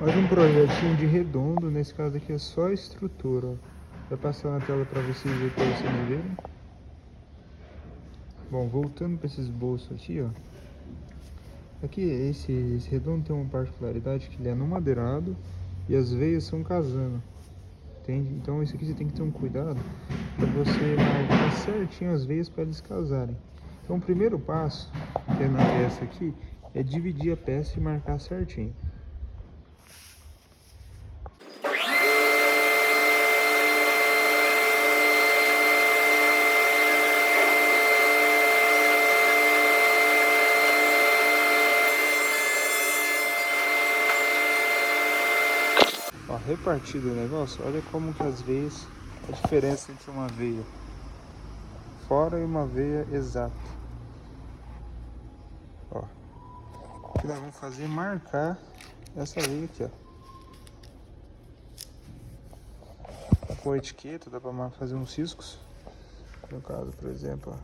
Mais um projetinho de redondo, nesse caso aqui é só a estrutura, ó. Vai passar na tela para vocês verem. Bom, voltando para esses bolsos aqui, ó. Aqui, esse redondo tem uma particularidade que ele é no madeirado e as veias são casando, entende? Então isso aqui você tem que ter um cuidado para você marcar certinho as veias para eles casarem. Então o primeiro passo, que é na peça aqui, é dividir a peça e marcar certinho. Ó, repartido o negócio, olha como que as veias, a diferença entre uma veia fora e uma veia exata. Ó, o que nós vamos fazer é marcar essa veia aqui, ó. Com a etiqueta dá para fazer uns riscos. No caso, por exemplo, ó.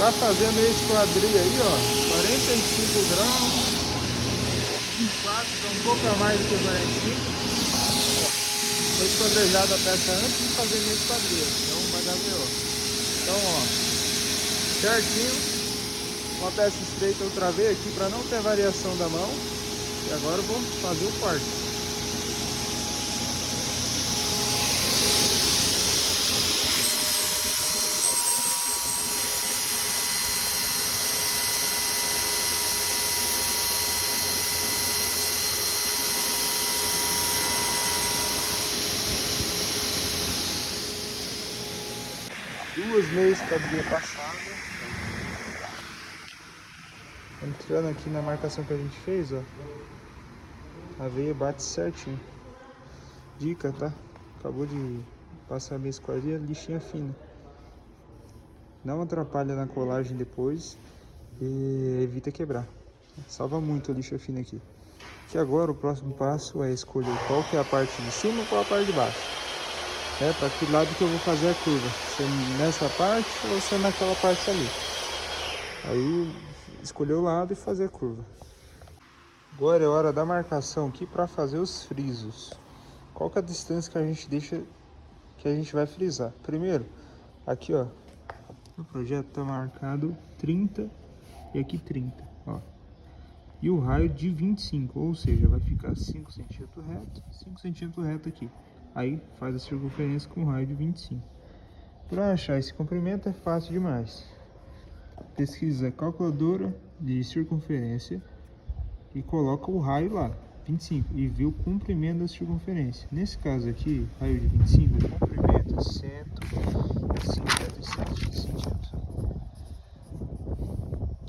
Tá fazendo esse quadril aí, ó, 45 graus, 24, é um pouco a mais do que 45. Foi esquadrejada a peça antes de fazer esse quadril, então vai dar melhor. Então, ó, certinho, uma peça estreita eu travei aqui para não ter variação da mão. E agora eu vou fazer o corte. Duas meias quadrilha passada. Entrando aqui na marcação que a gente fez, ó. A veia bate certinho. Dica, tá? Acabou de passar a meia esquadrilha, lixinha fina. Não atrapalha na colagem depois e evita quebrar. Salva muito a lixa fina aqui. Que agora o próximo passo é escolher qual que é a parte de cima ou qual a parte de baixo. Para que lado que eu vou fazer a curva. Se é nessa parte ou se é naquela parte ali. Aí escolher o lado e fazer a curva. Agora é hora da marcação aqui para fazer os frisos. Qual que é a distância que a gente deixa, que a gente vai frisar? Primeiro, aqui ó, no projeto tá marcado 30 e aqui 30, ó. E o raio de 25, ou seja, vai ficar 5 centímetros reto, 5 centímetros reto aqui. Aí faz a circunferência com o raio de 25. Para achar esse comprimento é fácil demais. Pesquisa calculadora de circunferência e coloca o raio lá, 25, e vê o comprimento da circunferência. Nesse caso aqui, raio de 25, o comprimento é 157 centímetros.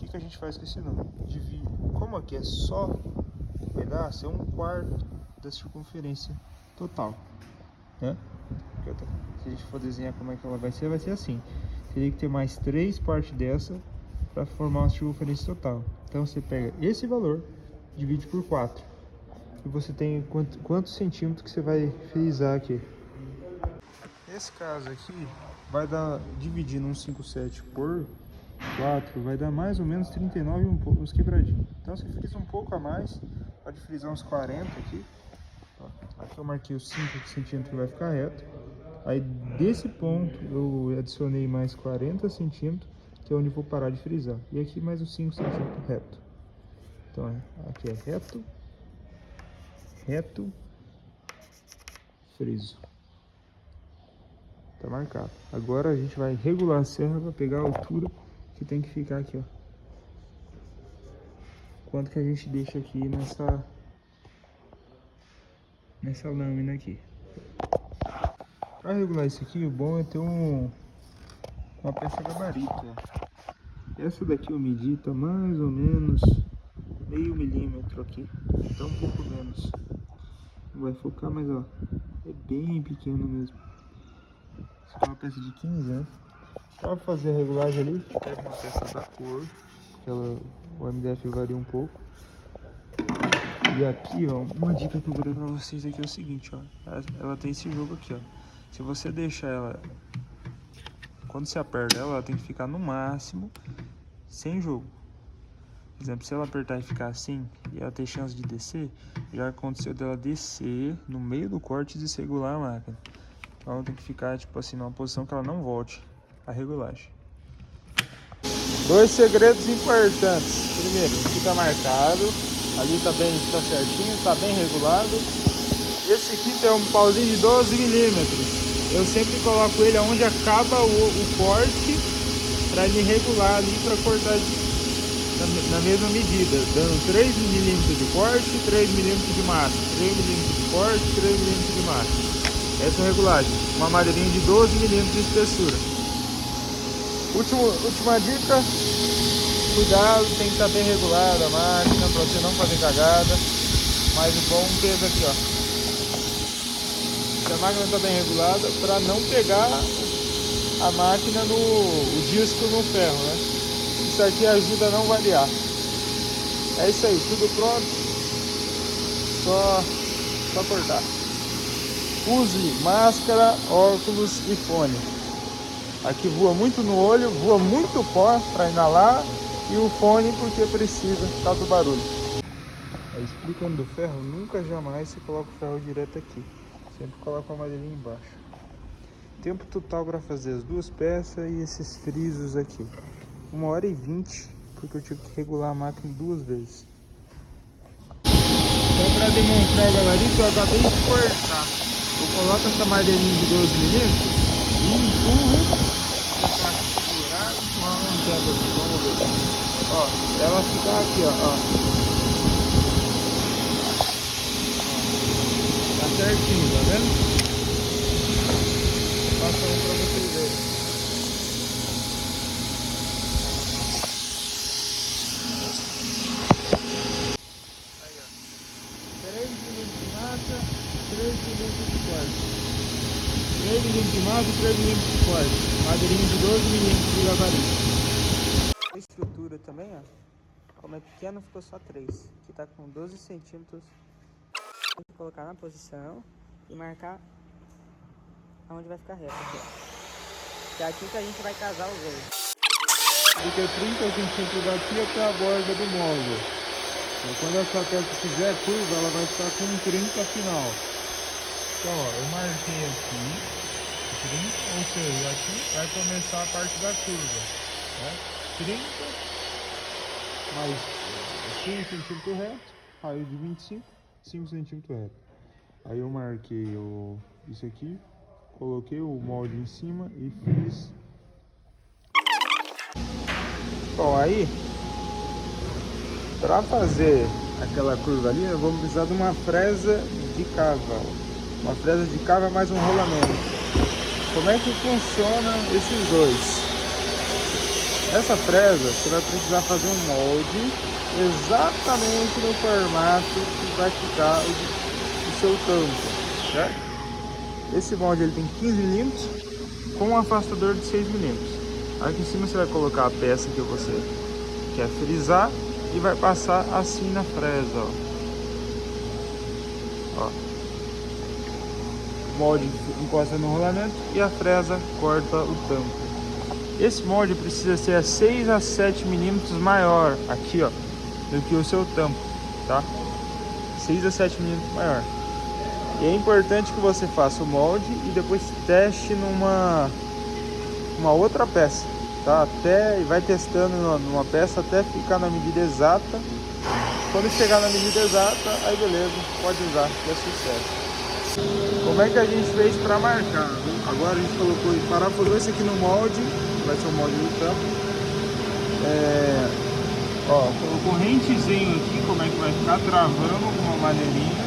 O que a gente faz com esse número? Divide. Como aqui é só um pedaço, é 1/4 da circunferência total, né? Se a gente for desenhar como é que ela vai ser assim. Teria que ter mais 3 partes dessa para formar uma circunferência total. Então você pega esse valor, divide por 4 e você tem quantos centímetros que você vai frisar aqui. Nesse caso aqui vai dar, dividindo 157 por 4, vai dar mais ou menos 39 uns quebradinhos. Então você frisa um pouco a mais, pode frisar uns 40 aqui. Aqui eu marquei os 5 centímetros que vai ficar reto. Aí desse ponto eu adicionei mais 40 centímetros, que é onde eu vou parar de frisar. E aqui mais os 5 centímetros reto. Então aqui é reto, reto, friso. Tá marcado. Agora a gente vai regular a serra para pegar a altura que tem que ficar aqui, ó. Quanto que a gente deixa aqui nessa lâmina aqui. Para regular isso aqui, o bom é ter uma peça gabarito, ó. Essa daqui eu medi, tá mais ou menos meio milímetro aqui, então um pouco menos. Não vai focar, mas ó, é bem pequeno mesmo. Essa é uma peça de 15, né? Para fazer a regulagem ali, pega uma peça da cor, que o MDF varia um pouco. E aqui, ó, uma dica que eu vou dar pra vocês aqui é o seguinte, ó. Ela tem esse jogo aqui, ó. Se você deixar ela quando você aperta ela, ela tem que ficar no máximo sem jogo. Por exemplo, se ela apertar e ficar assim, e ela ter chance de descer, já aconteceu dela descer no meio do corte e desregular a máquina. Então ela tem que ficar tipo assim, numa posição que ela não volte a regulagem. Dois segredos importantes. Primeiro, fica marcado, ali tá certinho, tá bem regulado. Esse aqui tem um pauzinho de 12 milímetros. Eu sempre coloco ele onde acaba o corte, para ele regular ali, para cortar na mesma medida, dando 3 milímetros de corte, 3 milímetros de massa, 3 milímetros de corte, 3 milímetros de massa. Essa é a regulagem. Uma madeirinha de 12 milímetros de espessura. Última dica, cuidado, tem que estar bem regulada a máquina para você não fazer cagada. Mas o bom peso aqui, ó. Se a máquina está bem regulada, para não pegar a máquina o disco no ferro, né? Isso aqui ajuda a não variar. É isso aí, tudo pronto. Só cortar. Use máscara, óculos e fone. Aqui voa muito no olho, voa muito pó para inalar, e o fone porque precisa, por causa do barulho. Explicando do ferro, nunca jamais você coloca o ferro direto aqui. Sempre coloca a madeirinha embaixo. Tempo total para fazer as duas peças e esses frisos aqui. 1h20, porque eu tive que regular a máquina 2 vezes. Então, para demonstrar o gabarito, eu acabei de cortar. Eu coloco essa madeirinha de 12 milímetros e empurro. Vamos ver. Ó, ela fica aqui, ó. Tá certinho, tá vendo? Passa um pra vocês verem. Aí, ó. 3 milímetros de massa, 3 milímetros de corte. 3 milímetros de massa e 3 milímetros de corte. Madeirinha de 12 milímetros de gabarito. A estrutura também, ó. Como é pequeno, ficou só 3. Aqui tá com 12 centímetros. Tem que colocar na posição e marcar onde vai ficar reto aqui, ó. Que é aqui que a gente vai casar os dois. Fica 30 centímetros daqui até a borda do móvel. Então, quando essa peça fizer curva, ela vai ficar com 30 final. Então, ó, eu marquei aqui 30, ou seja, aqui vai começar a parte da curva, né? 30 mais 5 centímetros reto, raio de 25, 5 centímetros reto. Aí eu marquei isso aqui, coloquei o molde em cima e fiz. Bom, aí para fazer aquela curva ali, eu vou precisar de uma fresa de cava. Uma fresa de cava mais um rolamento. Como é que funciona esses dois? Essa fresa, você vai precisar fazer um molde exatamente no formato que vai ficar o seu tampo, certo? Esse molde ele tem 15 milímetros com um afastador de 6 milímetros. Aqui em cima você vai colocar a peça que você quer frisar e vai passar assim na fresa, ó. O molde encosta no rolamento e a fresa corta o tampo. Esse molde precisa ser a 6 a 7 milímetros maior aqui, ó, do que o seu tampo, tá? 6 a 7 milímetros maior. E é importante que você faça o molde e depois teste numa outra peça, tá? E vai testando numa peça até ficar na medida exata. Quando chegar na medida exata, aí beleza, pode usar, que é sucesso. Como é que a gente fez para marcar? Agora a gente colocou e parafusou isso aqui no molde, vai ser o molde do tampo. Colocou rentezinho aqui, como é que vai ficar, travando com uma madeirinha.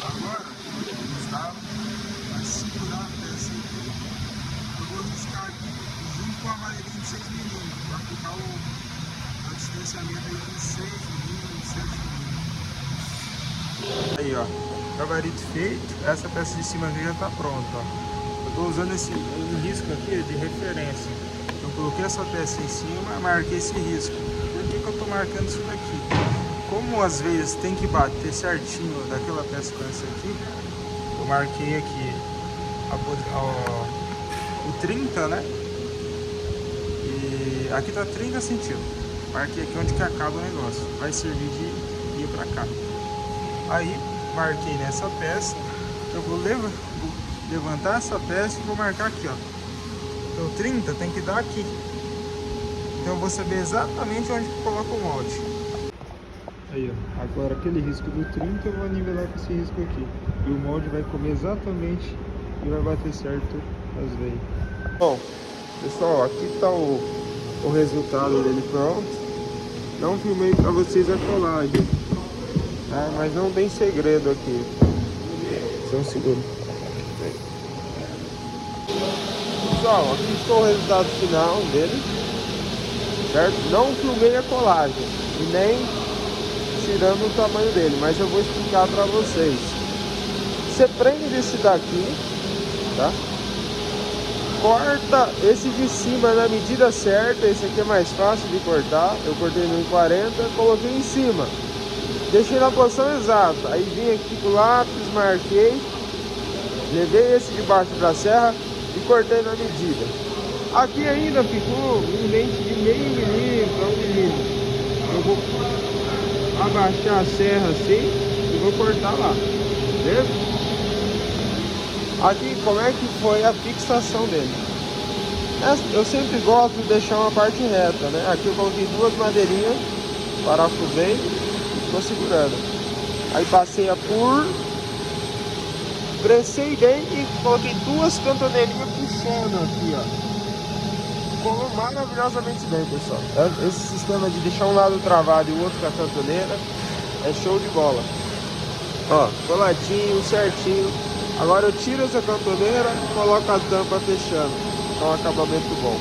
Agora, vai segurar a peça aqui. Eu vou riscar aqui junto com a madeirinha de 6 milímetros, para ficar o distanciamento aí de 6 milímetros, 7 milímetros. Aí, ó. Gabarito feito, essa peça de cima aqui já está pronta, ó. Eu estou usando esse risco aqui de referência. Eu coloquei essa peça em cima, marquei esse risco. Por que eu estou marcando isso daqui? Como às vezes tem que bater certinho daquela peça com essa aqui, eu marquei aqui o 30, né? aqui tá 30 centímetros. Marquei aqui onde que acaba o negócio. Vai servir de guia pra cá. Aí, marquei nessa peça. Eu vou levantar essa peça e vou marcar aqui, ó. Então 30 tem que dar aqui. Então eu vou saber exatamente onde que eu coloco o molde. Aí, ó. Agora aquele risco do 30 eu vou nivelar com esse risco aqui. E o molde vai comer exatamente e vai bater certo as veias. Bom, pessoal, aqui tá o resultado dele pronto. Não filmei pra vocês a colagem, tá? Mas não tem segredo aqui. Só um segundo. Pessoal, aqui está o resultado final dele, certo? Não filmei a colagem e nem tirando o tamanho dele, mas eu vou explicar para vocês. Você prende esse daqui, tá? Corta esse de cima na medida certa. Esse aqui é mais fácil de cortar. Eu cortei no 1,40, coloquei em cima, deixei na posição exata. Aí vim aqui com o lápis, marquei, levei esse de baixo para a serra e cortei na medida. Aqui ainda ficou um dente de meio milímetro a 1 milímetro. Eu vou abaixar a serra assim e vou cortar lá, beleza? Aqui como é que foi a fixação dele? Eu sempre gosto de deixar uma parte reta, né? Aqui eu coloquei 2 madeirinhas, parafusei e estou segurando. Aí passei a por, pressei bem e coloquei 2 cantoneirinhas puxando aqui, ó. Ficou maravilhosamente bem, pessoal. Esse sistema de deixar um lado travado e o outro com a cantoneira é show de bola. Ó, coladinho, certinho. Agora eu tiro essa cantoneira e coloco a tampa fechando. Então um acabamento bom.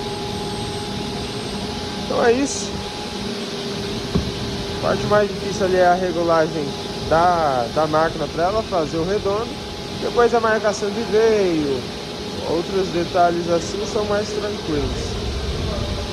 Então é isso. A parte mais difícil ali é a regulagem da máquina para ela fazer o redondo. Depois a marcação de veio, outros detalhes assim são mais tranquilos.